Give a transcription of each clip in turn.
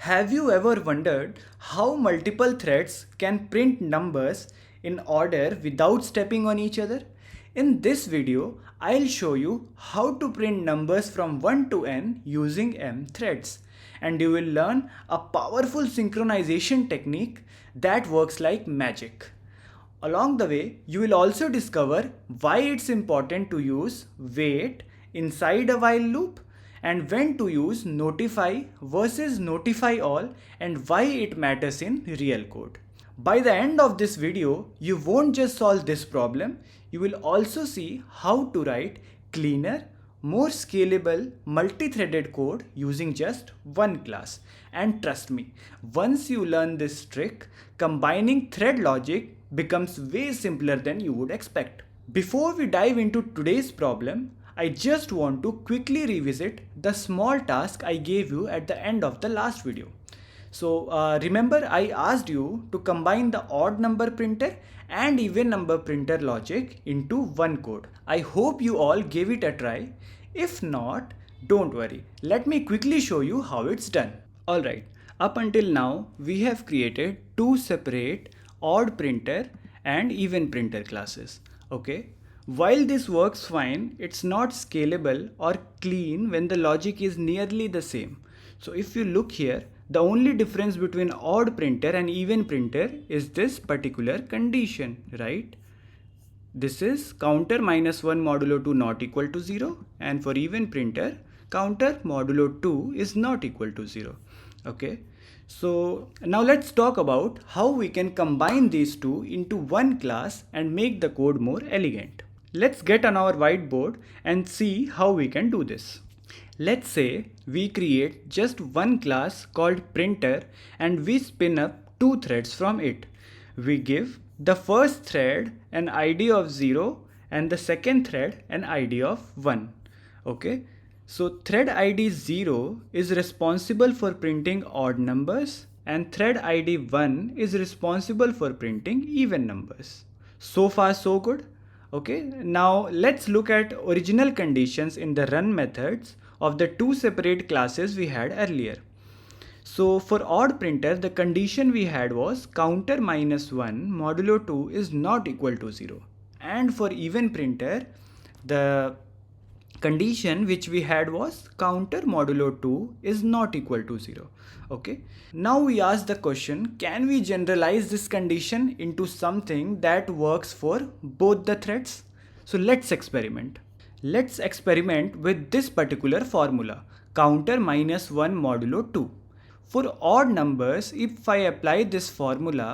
Have you ever wondered how multiple threads can print numbers in order without stepping on each other? In this video, I'll show you how to print numbers from 1 to n using m threads. And you will learn a powerful synchronization technique that works like magic. Along the way, you will also discover why it's important to use wait inside a while loop and when to use notify versus notifyAll and why it matters in real code. By the end of this video, you won't just solve this problem, you will also see how to write cleaner, more scalable, multi-threaded code using just one class. And trust me, once you learn this trick, combining thread logic becomes way simpler than you would expect. Before we dive into today's problem, I just want to quickly revisit the small task I gave you at the end of the last video. So remember I asked you to combine the odd number printer and even number printer logic into one code. I hope you all gave it a try. If not, don't worry. Let me quickly show you how it's done. Alright, up until now we have created two separate odd printer and even printer classes. Okay. While this works fine, it's not scalable or clean when the logic is nearly the same. So if you look here, the only difference between odd printer and even printer is this particular condition, right? This is counter -1 modulo 2 not equal to 0, and for even printer, counter modulo 2 is not equal to 0. Okay. So now let's talk about how we can combine these two into one class and make the code more elegant. Let's get on our whiteboard and see how we can do this. Let's say we create just one class called printer and we spin up two threads from it. We give the first thread an ID of 0 and the second thread an ID of 1. Okay. So thread ID 0 is responsible for printing odd numbers and thread ID 1 is responsible for printing even numbers. So far so good. Okay, now let's look at original conditions in the run methods of the two separate classes we had earlier. So for odd printer, the condition we had was counter -1 modulo 2 is not equal to 0. And for even printer, the condition which we had was counter modulo 2 is not equal to 0. Okay. Now we ask the question, can we generalize this condition into something that works for both the threads? So let's experiment. Let's experiment with this particular formula, counter -1 modulo 2. For odd numbers, if I apply this formula,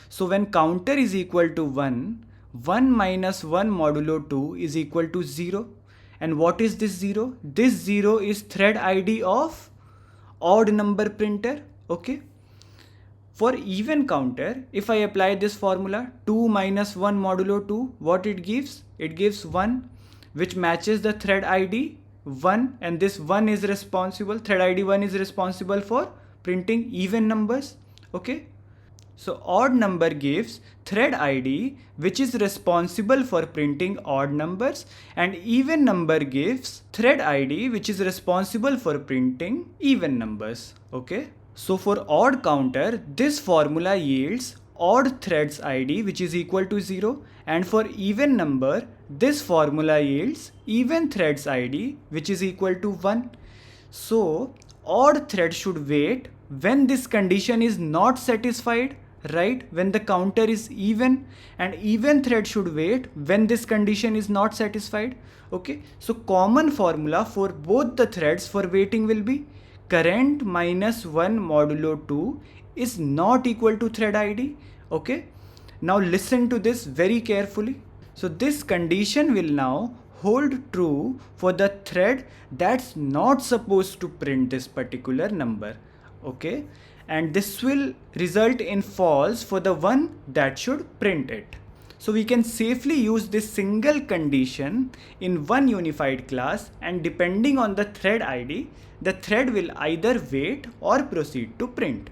so when counter is equal to 1, 1 minus 1 modulo 2 is equal to 0. And what is this 0? This 0 is thread ID of odd number printer. Okay. For even counter, if I apply this formula 2 minus 1 modulo 2, what it gives? It gives 1, which matches the thread ID 1, and this 1 is responsible, thread ID 1 is responsible for printing even numbers. Okay. So odd number gives thread ID which is responsible for printing odd numbers, and even number gives thread ID which is responsible for printing even numbers. Okay. So for odd counter, this formula yields odd threads ID which is equal to 0, and for even number, this formula yields even threads ID which is equal to 1. So odd thread should wait when this condition is not satisfied, right, when the counter is even, and even thread should wait when this condition is not satisfied. Okay, so common formula for both the threads for waiting will be current -1 modulo 2 is not equal to thread ID. Okay, now listen to this very carefully. So this condition will now hold true for the thread that's not supposed to print this particular number. Okay, and this will result in false for the one that should print it. So we can safely use this single condition in one unified class, and depending on the thread ID, the thread will either wait or proceed to print.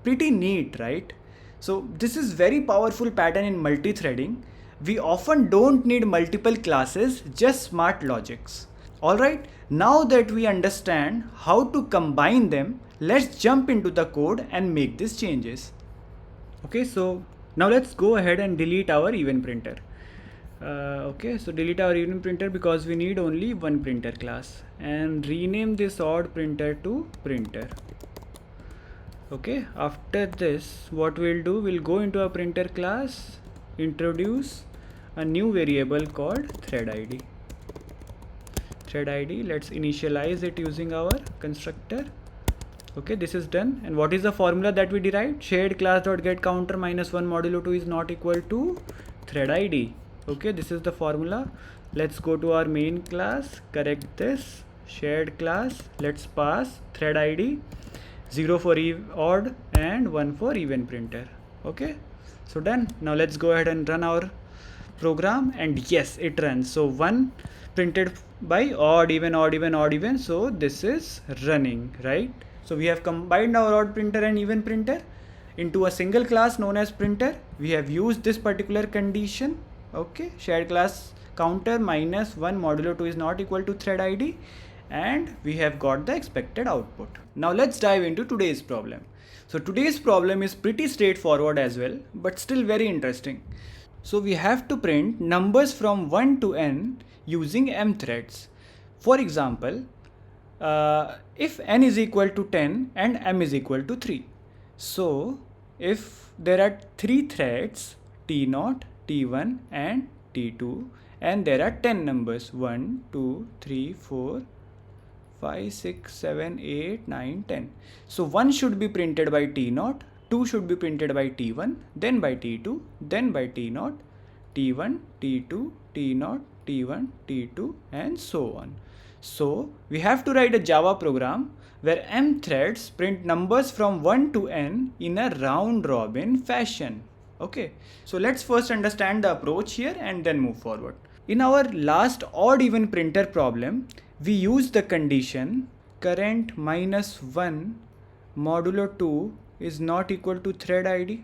Pretty neat, right? So this is very powerful pattern in multi-threading. We often don't need multiple classes, just smart logics. Alright, now that we understand how to combine them, let's jump into the code and make these changes. Okay, so now let's go ahead and delete our even printer. Okay, so delete our even printer because we need only one printer class, and rename this odd printer to printer. Okay, after this what we'll do, we'll go into our printer class, introduce a new variable called threadId. threadId, let's initialize it using our constructor. Okay, this is done. And what is the formula that we derived? Shared class dot get counter minus 1 modulo 2 is not equal to threadId. Okay, this is the formula. Let's go to our main class, correct this, shared class, let's pass threadId, 0 for odd and 1 for even printer. Okay, so done. Now let's go ahead and run our program, and yes, it runs. So 1 printed by odd, even, odd, even, odd, even. So this is running, right? So we have combined our odd printer and even printer into a single class known as printer. We have used this particular condition. Okay, shared class counter minus 1 modulo 2 is not equal to threadId, and we have got the expected output. Now let's dive into today's problem. So today's problem is pretty straightforward as well, but still very interesting. So we have to print numbers from 1 to n using m threads. For example, if n is equal to 10 and m is equal to 3. So if there are 3 threads, T0, T1 and T2, and there are 10 numbers, 1, 2, 3, 4, 5, 6, 7, 8, 9, 10. So 1 should be printed by T0, 2 should be printed by T1, then by T2, then by T0, T1, T2, T0, T1, T2 and so on. So we have to write a Java program where m threads print numbers from 1 to n in a round robin fashion. Okay, so let's first understand the approach here and then move forward. In our last odd even printer problem, we used the condition current minus 1 modulo 2 is not equal to threadId.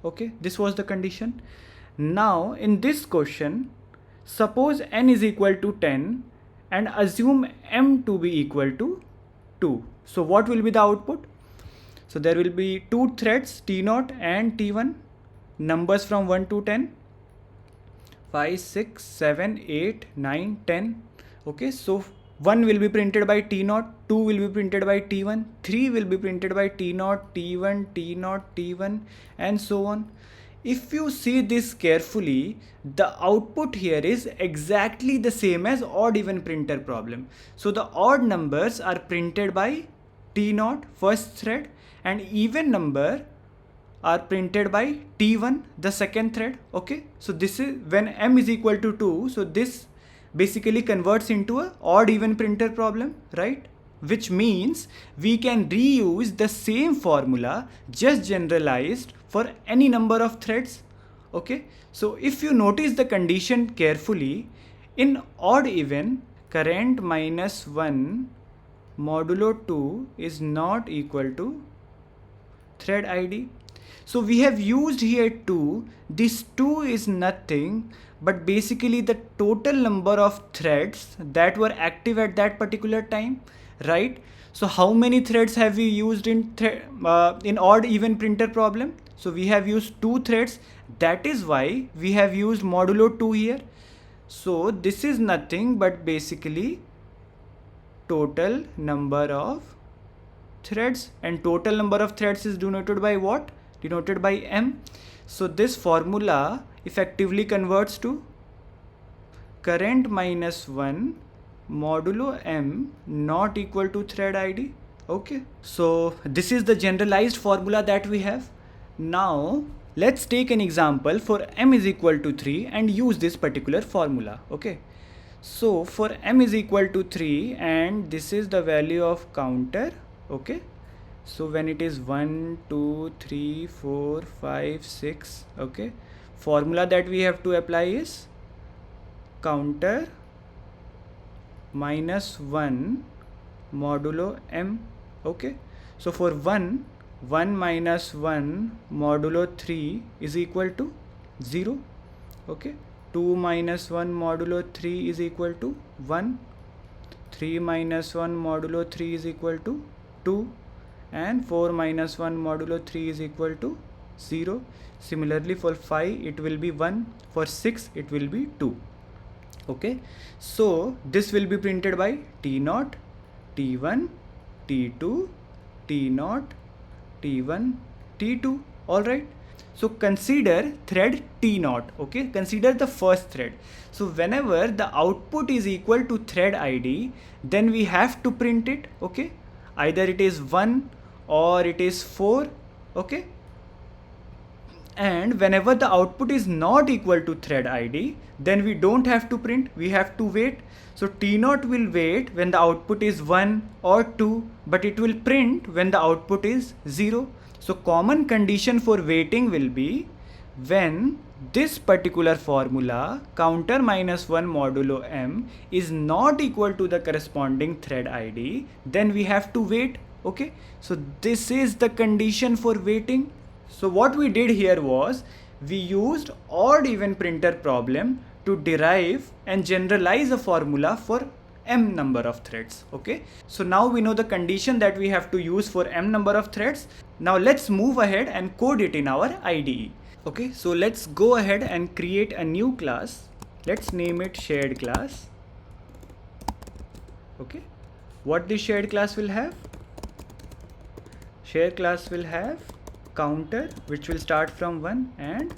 Okay, this was the condition. Now in this question, suppose n is equal to 10 and assume m to be equal to 2. So what will be the output? So there will be 2 threads, T0 and T1, numbers from 1 to 10, 5, 6, 7, 8, 9, 10. Okay, so 1 will be printed by T0, 2 will be printed by T1, 3 will be printed by T0, T1, T0, T1 and so on. If you see this carefully, the output here is exactly the same as odd even printer problem. So the odd numbers are printed by T0, first thread, and even number are printed by T1, the second thread. Okay, so this is when m is equal to 2. So this basically converts into a odd even printer problem, right? Which means we can reuse the same formula, just generalized for any number of threads. Okay, so if you notice the condition carefully, in odd even, current minus 1 modulo 2 is not equal to threadId. So we have used here 2. This 2 is nothing but basically the total number of threads that were active at that particular time, right? So how many threads have we used in odd even printer problem? So we have used 2 threads. That is why we have used modulo 2 here. So this is nothing but basically total number of threads, and total number of threads is denoted by what? Denoted by m. So this formula effectively converts to current minus 1 modulo m not equal to threadId. Okay, so this is the generalized formula that we have. Now let's take an example for m is equal to 3 and use this particular formula. Okay, so for m is equal to 3 and this is the value of counter. Okay, so when it is 1, 2, 3, 4, 5, 6, okay, formula that we have to apply is counter minus 1 modulo m. Okay, so for 1 minus 1 modulo 3 is equal to 0. Okay, 2 minus 1 modulo 3 is equal to 1, 3 minus 1 modulo 3 is equal to 2, and 4 minus 1 modulo 3 is equal to 0. Similarly for 5 it will be 1, for 6 it will be 2. Okay, so this will be printed by T0, T1, T2, T0, T1, T2. Alright, so consider thread T0. Okay, consider the first thread. So whenever the output is equal to thread ID, then we have to print it. Okay, either it is 1 or it is 4. Okay, and whenever the output is not equal to thread ID, then we don't have to print, we have to wait. So T0 will wait when the output is 1 or 2, but it will print when the output is 0. So common condition for waiting will be when this particular formula counter minus 1 modulo m is not equal to the corresponding thread ID, then we have to wait. Okay, so this is the condition for waiting. So what we did here was we used odd even printer problem to derive and generalize a formula for m number of threads. Okay, so now we know the condition that we have to use for m number of threads. Now let's move ahead and code it in our IDE. Okay, so let's go ahead and create a new class. Let's name it shared class. Okay, what this shared class will have? Shared class will have counter, which will start from 1, and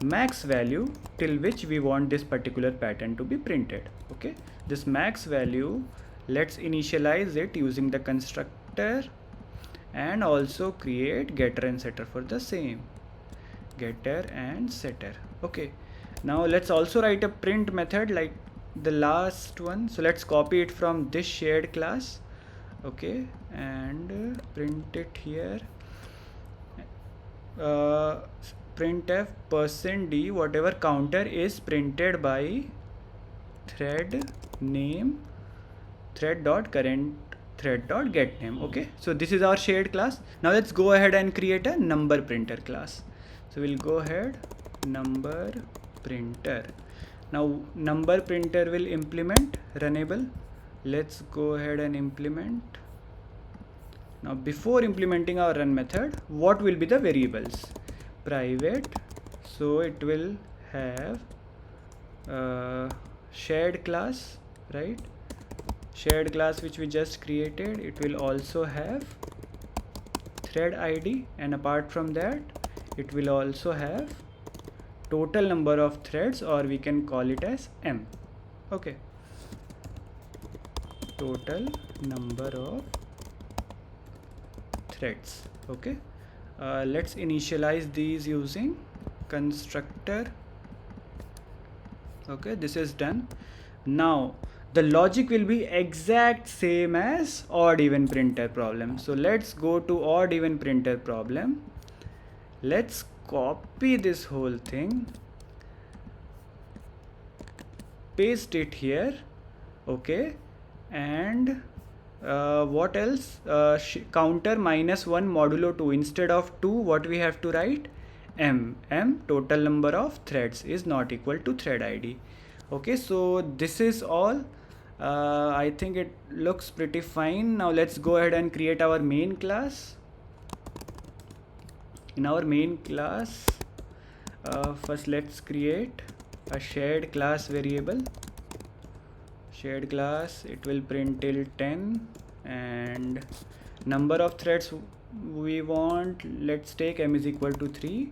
max value till which we want this particular pattern to be printed. Okay, this max value, let's initialize it using the constructor and also create getter and setter for the same. Getter and setter. Okay, now let's also write a print method like the last one. So let's copy it from this shared class. Okay, and print it here. Printf %d, whatever counter is printed by thread name thread.current thread.getName. Okay, so this is our shared class. Now let's go ahead and create a number printer class. So we'll go ahead, number printer. Now number printer will implement runnable. Let's go ahead and implement. Now before implementing our run method, what will be the variables? Private, so it will have shared class, right? Shared class which we just created. It will also have thread ID, and apart from that it will also have total number of threads, or we can call it as m. Okay, total number of threads. Okay, let's initialize these using constructor. Okay, this is done. Now the logic will be exact same as odd even printer problem. So let's go to odd even printer problem. Let's copy this whole thing, paste it here. Okay, and what else? Counter minus 1 modulo 2. Instead of 2, what we have to write? M. Total number of threads is not equal to thread ID. Okay, so this is all. I think it looks pretty fine. Now let's go ahead and create our main class. In our main class, first let's create a shared class variable. Shared class, it will print till 10, and number of threads we want, let's take m is equal to 3.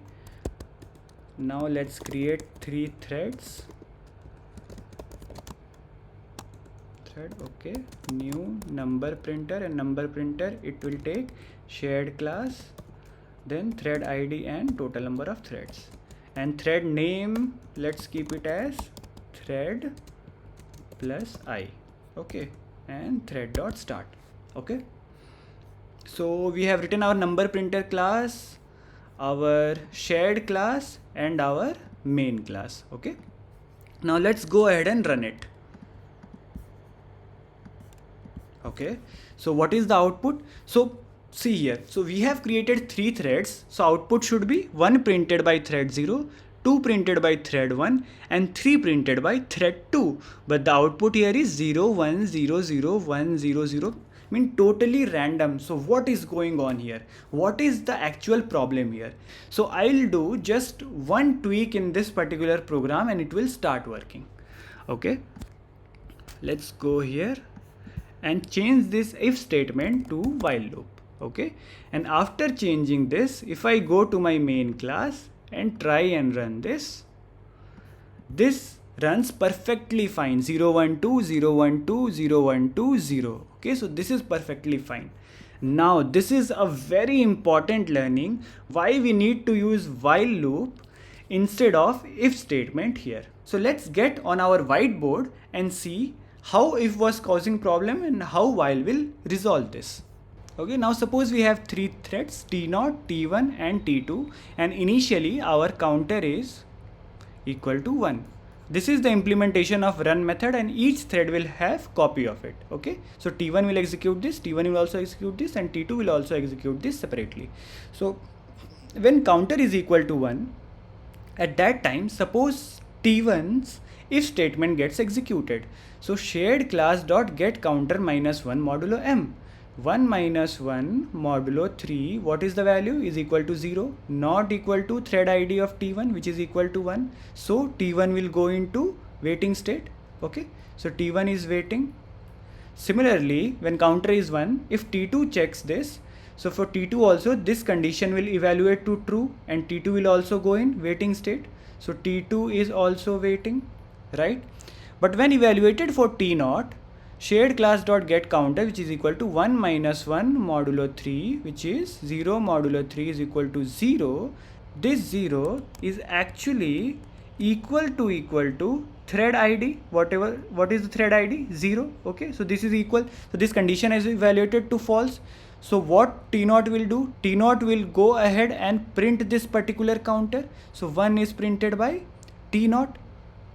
Now let's create 3 threads. Okay, new number printer, and number printer it will take shared class, then thread ID and total number of threads, and thread name, let's keep it as thread plus I. Okay, and thread.start. Okay, so we have written our number printer class, our shared class, and our main class. Okay, now let's go ahead and run it. Okay, so what is the output? So see here, so we have created 3 threads, so output should be 1 printed by thread 0, 2 printed by thread 1 and 3 printed by thread 2. But the output here is 0, 1, 0, 0, 1, 0, 0. I mean totally random. So what is going on here? What is the actual problem here? So I'll do just one tweak in this particular program and it will start working. Okay, let's go here and change this if statement to while loop. Okay, and after changing this, if I go to my main class and try and run this runs perfectly fine. 0, 1, 2, 0, 1, 2, 0, 1, 2, 0. Okay, so this is perfectly fine. Now this is a very important learning why we need to use while loop instead of if statement here. So let's get on our whiteboard and see how if was causing problem and how while will resolve this. Okay, now suppose we have 3 threads T0, T1 and T2, and initially our counter is equal to 1. This is the implementation of run method and each thread will have copy of it. Okay, so T1 will execute this, T1 will also execute this, and T2 will also execute this separately. So when counter is equal to 1, at that time suppose T1's if statement gets executed. So shared class dot get counter minus 1 modulo m. 1 minus 1 modulo 3, what is the value, is equal to 0, not equal to thread ID of T1 which is equal to 1. So T1 will go into waiting state. Okay, so T1 is waiting. Similarly, when counter is 1, if T2 checks this, so for T2 also this condition will evaluate to true and T2 will also go in waiting state. So T2 is also waiting, right? But when evaluated for T0, shared class dot get counter which is equal to 1 minus 1 modulo 3 which is 0 modulo 3 is equal to 0. This 0 is actually equal to thread ID. What is the thread ID? 0. Okay, so this is equal. So this condition is evaluated to false. So what T0 will do? T0 will go ahead and print this particular counter. So 1 is printed by T0,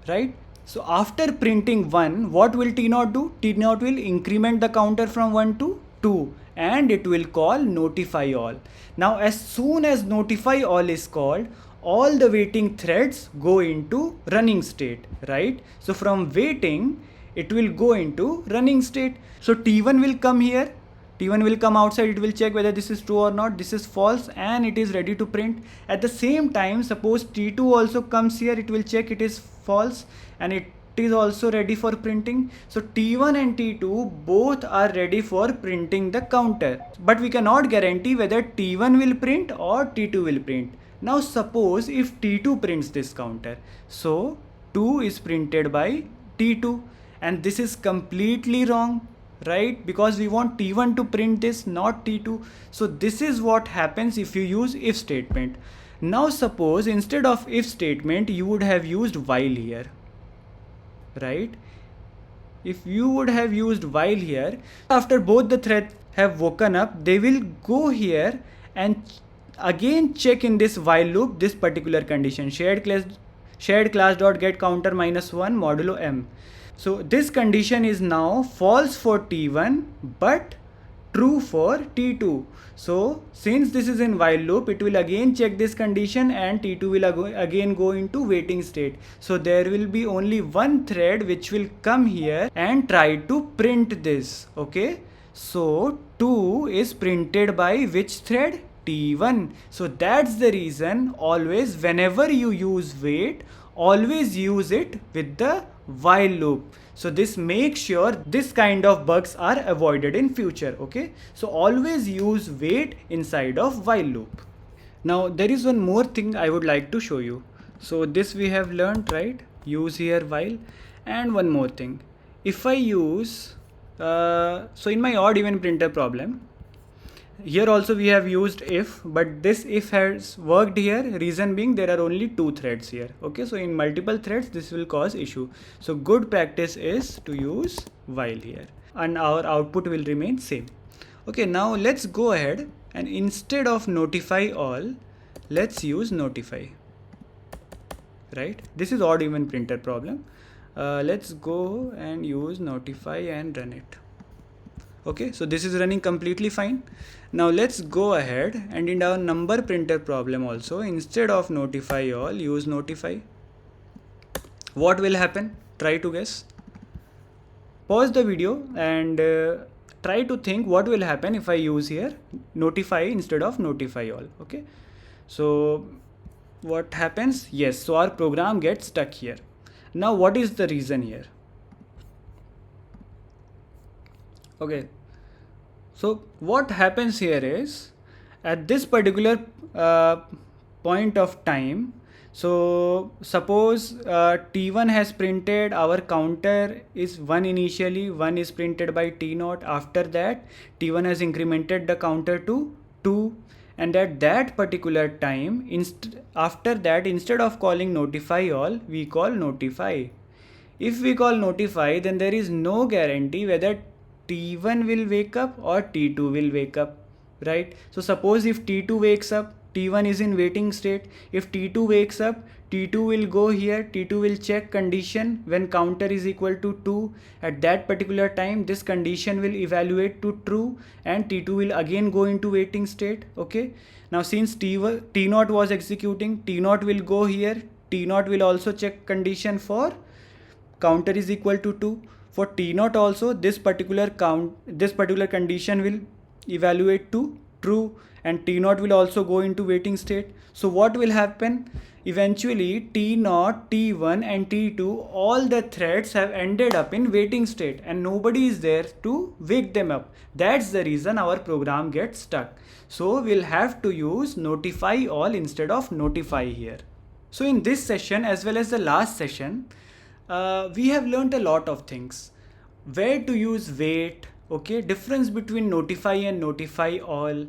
right? So after printing 1, what will T0 do? T0 will increment the counter from 1 to 2 and it will call notifyAll. Now as soon as notifyAll is called, all the waiting threads go into running state, right? So from waiting, it will go into running state. So T1 will come here. T1 will come outside, it will check whether this is true or not, this is false and it is ready to print. At the same time, suppose T2 also comes here, it will check it is false and it is also ready for printing. So T1 and T2 both are ready for printing the counter. But we cannot guarantee whether T1 will print or T2 will print. Now suppose if T2 prints this counter, so 2 is printed by T2 and this is completely wrong, right? Because we want T1 to print this, not T2. So this is what happens if you use if statement. Now suppose instead of if statement you would have used while here, right? If you would have used while here, after both the threads have woken up, they will go here and again check in this while loop this particular condition, shared class dot get counter minus 1 modulo m. So this condition is now false for T1 but true for T2. So since this is in while loop, it will again check this condition and T2 will again go into waiting state. So there will be only one thread which will come here and try to print this. Okay, so 2 is printed by which thread? T1. So that's the reason always whenever you use wait, always use it with the while loop. So this makes sure this kind of bugs are avoided in future. Okay, so always use wait inside of while loop. Now there is one more thing I would like to show you. So this we have learned, right? Use here while. And one more thing, if I use so in my odd even printer problem, here also we have used if, but this if has worked here, reason being there are only 2 threads here. Okay, so in multiple threads this will cause issue. So good practice is to use while here and our output will remain same. Okay, now let's go ahead and instead of notifyAll, let's use notify, right? This is odd even printer problem. Let's go and use notify and run it. Okay, so this is running completely fine. Now let's go ahead and in our number printer problem also, instead of notify all, use notify. What will happen? Try to guess. Pause the video and try to think what will happen if I use here notify instead of notify all. Okay, so what happens? Yes, so our program gets stuck here. Now what is the reason here? Okay, so what happens here is at this particular point of time, so suppose T1 has printed, our counter is 1 initially, 1 is printed by T0. After that T1 has incremented the counter to 2, and at that particular time after that, instead of calling notify all, we call notify. If we call notify, then there is no guarantee whether T1 will wake up or T2 will wake up, right? So suppose if T2 wakes up, T1 is in waiting state. If T2 wakes up, T2 will go here, T2 will check condition when counter is equal to 2. At that particular time, this condition will evaluate to true and T2 will again go into waiting state. Okay. Now since T0 was executing, T0 will go here, T0 will also check condition for counter is equal to 2. For T0 also, this particular condition will evaluate to true and T0 will also go into waiting state. So what will happen? Eventually T0, T1 and T2, all the threads have ended up in waiting state and nobody is there to wake them up. That's the reason our program gets stuck. So we'll have to use notify all instead of notify here. So in this session as well as the last session, we have learned a lot of things. Where to use wait, okay, difference between notify and notify all,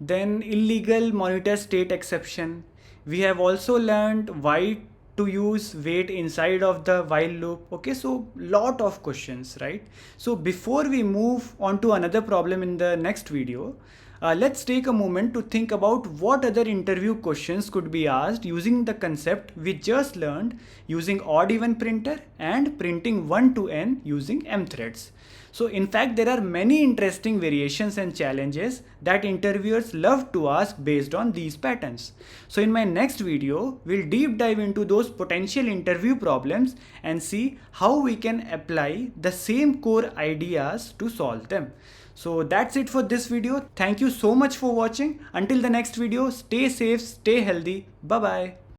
then illegal monitor state exception. We have also learned why to use wait inside of the while loop. Okay, so lot of questions, right? So before we move on to another problem in the next video, let's take a moment to think about what other interview questions could be asked using the concept we just learned using odd even printer and printing 1 to n using m threads. So in fact, there are many interesting variations and challenges that interviewers love to ask based on these patterns. So in my next video, we'll deep dive into those potential interview problems and see how we can apply the same core ideas to solve them. So that's it for this video. Thank you so much for watching. Until the next video, stay safe, stay healthy. Bye bye.